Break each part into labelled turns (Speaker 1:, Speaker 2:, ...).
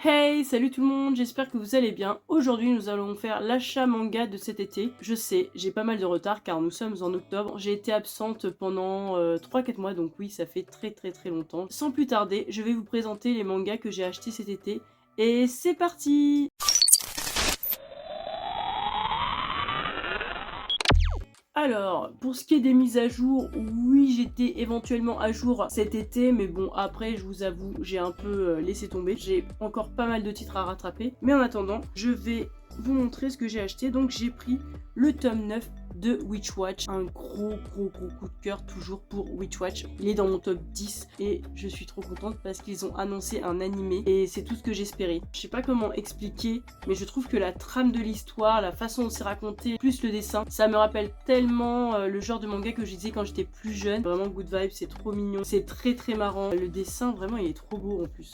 Speaker 1: Hey, salut tout le monde, j'espère que vous allez bien. Aujourd'hui, nous allons faire l'achat manga de cet été. Je sais, j'ai pas mal de retard car nous sommes en octobre. J'ai été absente pendant 3-4 mois, donc oui, ça fait très longtemps. Sans plus tarder, je vais vous présenter les mangas que j'ai achetés cet été. Et c'est parti! Alors, pour ce qui est des mises à jour, oui, j'étais éventuellement à jour cet été, mais bon, après, je vous avoue, j'ai un peu laissé tomber. J'ai encore pas mal de titres à rattraper. Mais en attendant, je vais vous montrer ce que j'ai acheté. Donc, j'ai pris le tome 9 de Witch Watch. Un gros coup de cœur toujours pour Witch Watch. Il est dans mon top 10 et je suis trop contente parce qu'ils ont annoncé un animé et c'est tout ce que j'espérais. Je sais pas comment expliquer, mais je trouve que la trame de l'histoire, la façon dont c'est raconté, plus le dessin, ça me rappelle tellement le genre de manga que je lisais quand j'étais plus jeune. Vraiment good vibe, c'est trop mignon, c'est très marrant. Le dessin, vraiment, il est trop beau en plus.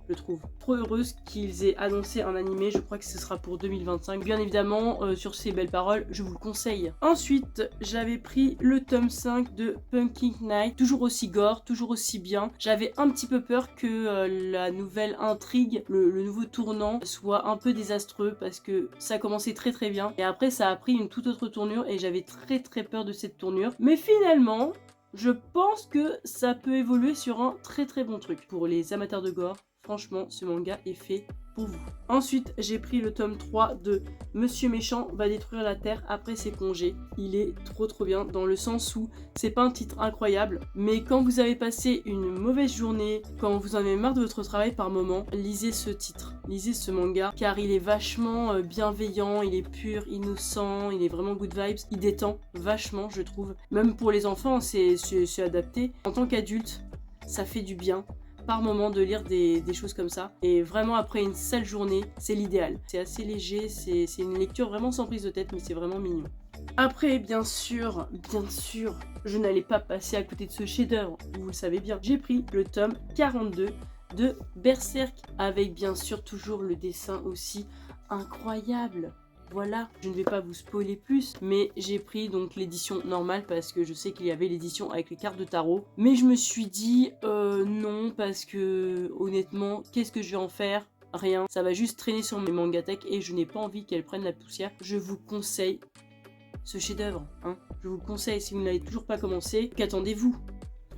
Speaker 1: Je trouve trop heureuse qu'ils aient annoncé un animé, je crois que ce sera pour 2025. Bien évidemment, sur ces belles paroles, je vous le conseille. Ensuite, j'avais pris le tome 5 de Pumpkin Night, toujours aussi gore, toujours aussi bien. J'avais un petit peu peur que la nouvelle intrigue, le nouveau tournant, soit un peu désastreux parce que ça commençait très bien. Et après, ça a pris une toute autre tournure et j'avais très peur de cette tournure. Mais finalement, je pense que ça peut évoluer sur un très bon truc. Pour les amateurs de gore, franchement, ce manga est fait pour vous. Ensuite, j'ai pris le tome 3 de Monsieur Méchant va détruire la Terre après ses congés. Il est trop bien dans le sens où c'est pas un titre incroyable, mais quand vous avez passé une mauvaise journée, quand vous en avez marre de votre travail par moment, lisez ce titre, lisez ce manga, car il est vachement bienveillant, il est pur, innocent, il est vraiment good vibes, il détend vachement, je trouve. Même pour les enfants, c'est adapté. En tant qu'adulte, ça fait du bien par moment de lire des choses comme ça. Et vraiment après une sale journée, c'est l'idéal. C'est assez léger, c'est une lecture vraiment sans prise de tête, mais c'est vraiment mignon. Après, bien sûr, je n'allais pas passer à côté de ce chef-d'œuvre, vous le savez bien. J'ai pris le tome 42 de Berserk, avec bien sûr toujours le dessin aussi incroyable. Voilà, je ne vais pas vous spoiler plus, mais j'ai pris donc l'édition normale parce que je sais qu'il y avait l'édition avec les cartes de tarot. Mais je me suis dit non, parce que honnêtement, qu'est-ce que je vais en faire? Rien, ça va juste traîner sur mes mangatech et je n'ai pas envie qu'elle prenne la poussière. Je vous conseille ce chef-d'œuvre, hein. Je vous le conseille, si vous n'avez toujours pas commencé, qu'attendez-vous?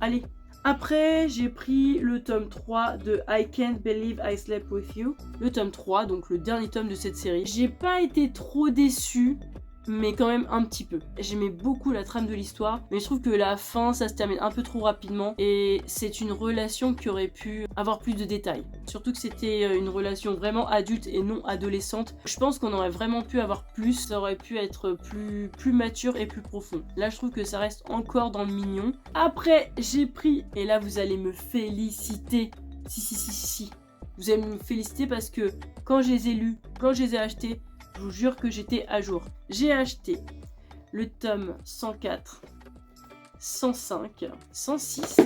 Speaker 1: Allez. Après, j'ai pris le tome 3 de I Can't Believe I Slept With You. Le tome 3, donc le dernier tome de cette série. J'ai pas été trop déçue, mais quand même un petit peu. J'aimais beaucoup la trame de l'histoire, mais je trouve que la fin, ça se termine un peu trop rapidement, et c'est une relation qui aurait pu avoir plus de détails. Surtout que c'était une relation vraiment adulte et non adolescente. Je pense qu'on aurait vraiment pu avoir plus, ça aurait pu être plus mature et plus profond. Là, je trouve que ça reste encore dans le mignon. Après, j'ai pris, et là vous allez me féliciter, si. Vous allez me féliciter parce que quand je les ai lus, quand je les ai achetés, je vous jure que j'étais à jour. J'ai acheté le tome 104, 105, 106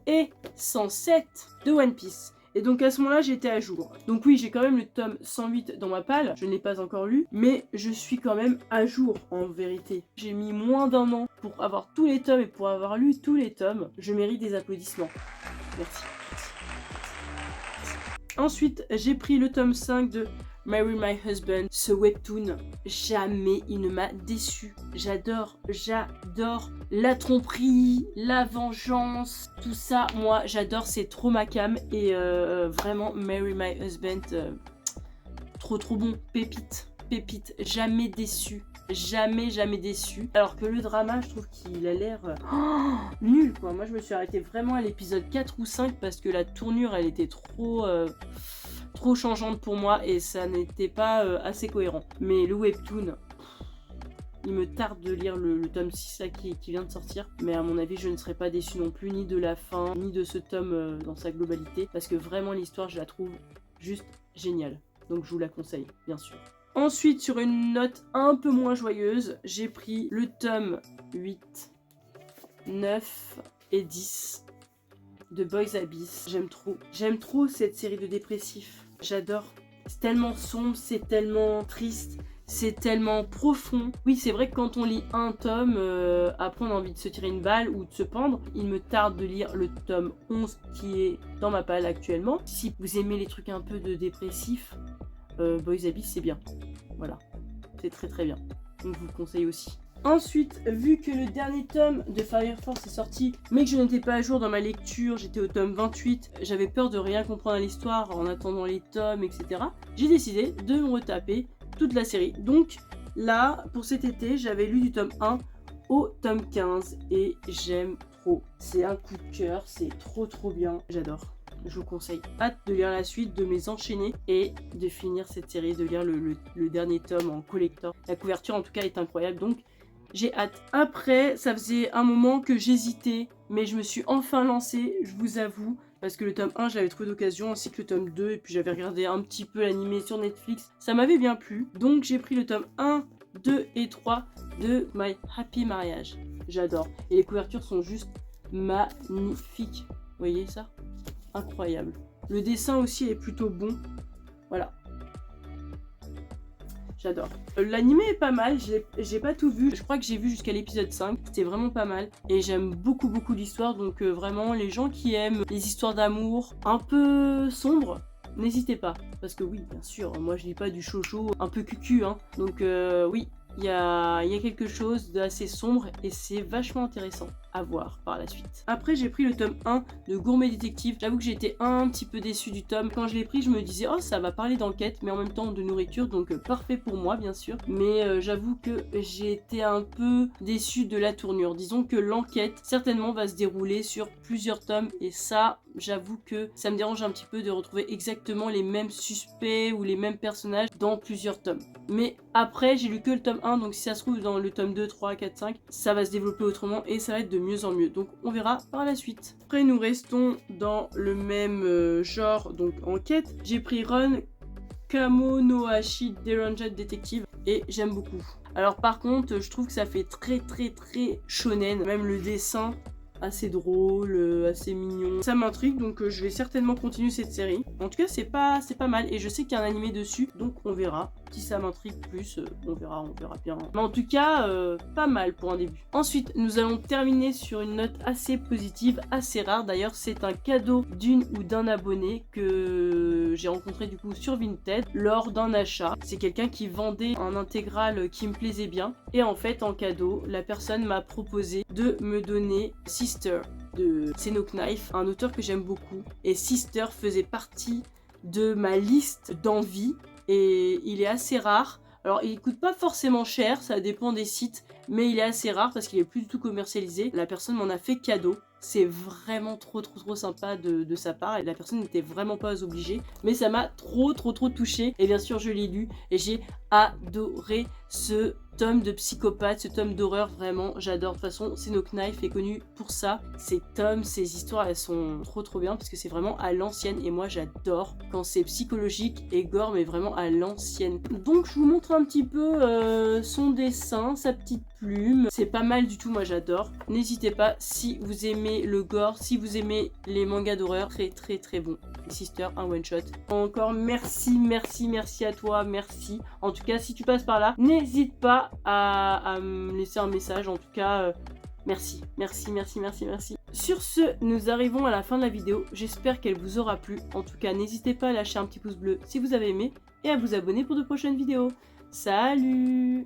Speaker 1: et 107 de One Piece. Et donc à ce moment-là, j'étais à jour. Donc oui, j'ai quand même le tome 108 dans ma palle. Je ne l'ai pas encore lu, mais je suis quand même à jour en vérité. J'ai mis moins d'un an pour avoir tous les tomes et pour avoir lu tous les tomes. Je mérite des applaudissements. Merci. Ensuite, j'ai pris le tome 5 de Marry My Husband. Ce webtoon, jamais il ne m'a déçu. J'adore la tromperie, la vengeance, tout ça. Moi, j'adore, c'est trop ma cam. Et vraiment, Marry My Husband, trop bon. Pépite, jamais déçu. Jamais déçu. Alors que le drama, je trouve qu'il a l'air nul quoi. Moi je me suis arrêtée vraiment à l'épisode 4 ou 5 parce que la tournure elle était trop changeante pour moi et ça n'était pas assez cohérent. Mais le webtoon, il me tarde de lire le tome 6 là, qui vient de sortir. Mais à mon avis je ne serais pas déçue non plus ni de la fin ni de ce tome dans sa globalité. Parce que vraiment l'histoire je la trouve juste géniale. Donc je vous la conseille bien sûr. Ensuite, sur une note un peu moins joyeuse, j'ai pris le tome 8, 9 et 10 de Boys Abyss. J'aime trop cette série de dépressifs. J'adore C'est tellement sombre, c'est tellement triste, c'est tellement profond. Oui, c'est vrai que quand on lit un tome, après on a envie de se tirer une balle ou de se pendre. Il me tarde de lire le tome 11 qui est dans ma palle actuellement. Si vous aimez les trucs un peu de dépressif, Boys Abyss c'est bien. Voilà, c'est très très bien. Donc je vous le conseille aussi. Ensuite, vu que le dernier tome de Fire Force est sorti, mais que je n'étais pas à jour dans ma lecture, j'étais au tome 28, j'avais peur de rien comprendre à l'histoire en attendant les tomes, etc. J'ai décidé de me retaper toute la série. Donc là, pour cet été, j'avais lu du tome 1 au tome 15 et j'aime trop. C'est un coup de cœur, c'est trop bien, j'adore. Je vous conseille. Hâte de lire la suite, de me les enchaîner et de finir cette série, de lire le dernier tome en collector. La couverture en tout cas est incroyable, donc j'ai hâte. Après, ça faisait un moment que j'hésitais, mais je me suis enfin lancée, je vous avoue. Parce que le tome 1, je l'avais trouvé d'occasion, ainsi que le tome 2, et puis j'avais regardé un petit peu l'animé sur Netflix. Ça m'avait bien plu. Donc j'ai pris le tome 1, 2 et 3 de My Happy Marriage. J'adore. Et les couvertures sont juste magnifiques. Vous voyez ça? Incroyable. Le dessin aussi est plutôt bon. Voilà. J'adore. L'anime est pas mal, j'ai pas tout vu. Je crois que j'ai vu jusqu'à l'épisode 5. C'était vraiment pas mal. Et j'aime beaucoup l'histoire. Donc vraiment, les gens qui aiment les histoires d'amour un peu sombres, n'hésitez pas. Parce que oui, bien sûr, moi je lis pas du shoujo un peu cucu. Hein. Donc oui, il y a quelque chose d'assez sombre et c'est vachement intéressant à voir par la suite. Après, j'ai pris le tome 1 de Gourmet Détective. J'avoue que j'ai été un petit peu déçue du tome. Quand je l'ai pris, je me disais, oh, ça va parler d'enquête, mais en même temps de nourriture, donc parfait pour moi, bien sûr. Mais j'avoue que j'ai été un peu déçue de la tournure. Disons que l'enquête, certainement, va se dérouler sur plusieurs tomes, et ça, j'avoue que ça me dérange un petit peu de retrouver exactement les mêmes suspects ou les mêmes personnages dans plusieurs tomes. Mais après, j'ai lu que le tome 1, donc si ça se trouve dans le tome 2, 3, 4, 5, ça va se développer autrement et ça va être de mieux en mieux. Donc on verra par la suite. Après, nous restons dans le même genre, donc enquête. J'ai pris Run Kamonohashi Deranged Detective et j'aime beaucoup. Alors par contre, je trouve que ça fait très shonen, même le dessin assez drôle, assez mignon. Ça m'intrigue, donc je vais certainement continuer cette série. En tout cas, c'est pas mal et je sais qu'il y a un animé dessus, donc on verra. Si ça m'intrigue plus, on verra bien. Mais en tout cas, pas mal pour un début. Ensuite, nous allons terminer sur une note assez positive, assez rare. D'ailleurs, c'est un cadeau d'une ou d'un abonné que j'ai rencontré du coup sur Vinted lors d'un achat. C'est quelqu'un qui vendait un intégral qui me plaisait bien. Et en fait, en cadeau, la personne m'a proposé de me donner Sister de Seno Knife, un auteur que j'aime beaucoup. Et Sister faisait partie de ma liste d'envie. Et il est assez rare. Alors il coûte pas forcément cher, ça dépend des sites, mais il est assez rare parce qu'il est plus du tout commercialisé. La personne m'en a fait cadeau. C'est vraiment trop sympa de sa part et la personne n'était vraiment pas obligée. Mais ça m'a trop touchée et bien sûr je l'ai lu et j'ai adoré ce tome de psychopathe, ce tome d'horreur, vraiment j'adore. De toute façon, Seno Knife est connu pour ça. Ces tomes, ces histoires, elles sont trop bien parce que c'est vraiment à l'ancienne et moi j'adore quand c'est psychologique et gore mais vraiment à l'ancienne. Donc je vous montre un petit peu son dessin, sa petite plume. C'est pas mal du tout, moi j'adore. N'hésitez pas si vous aimez le gore, si vous aimez les mangas d'horreur, très bon. Sister, un one shot. Encore merci à toi, merci. En tout cas, si tu passes par là, n'hésite pas à me laisser un message. En tout cas, merci. Sur ce, nous arrivons à la fin de la vidéo. J'espère qu'elle vous aura plu. En tout cas, n'hésitez pas à lâcher un petit pouce bleu si vous avez aimé et à vous abonner pour de prochaines vidéos. Salut!